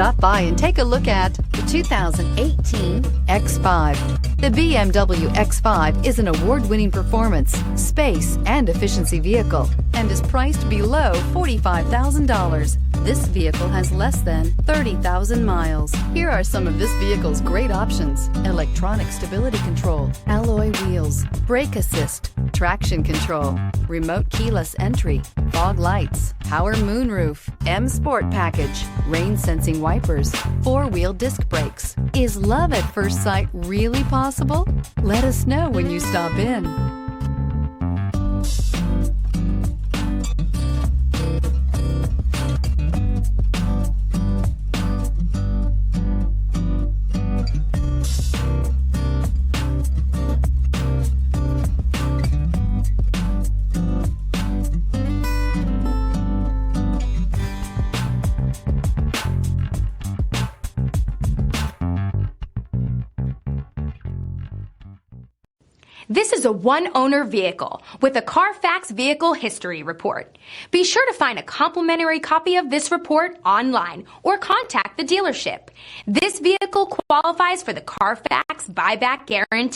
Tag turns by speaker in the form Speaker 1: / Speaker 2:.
Speaker 1: Stop by and take a look at the 2018 X5. The BMW X5 is an award-winning performance, space, and efficiency vehicle and is priced below $45,000. This vehicle has less than 30,000 miles. Here are some of this vehicle's great options: electronic stability control, alloy wheels, brake assist, traction control, remote keyless entry, fog lights, power moonroof, M Sport package, rain sensing wipers, four-wheel disc brakes. Is love at first sight really possible? Let us know when you stop in.
Speaker 2: This is a one-owner vehicle with a Carfax Vehicle History Report. Be sure to find a complimentary copy of this report online or contact the dealership. This vehicle qualifies for the Carfax Buyback Guarantee.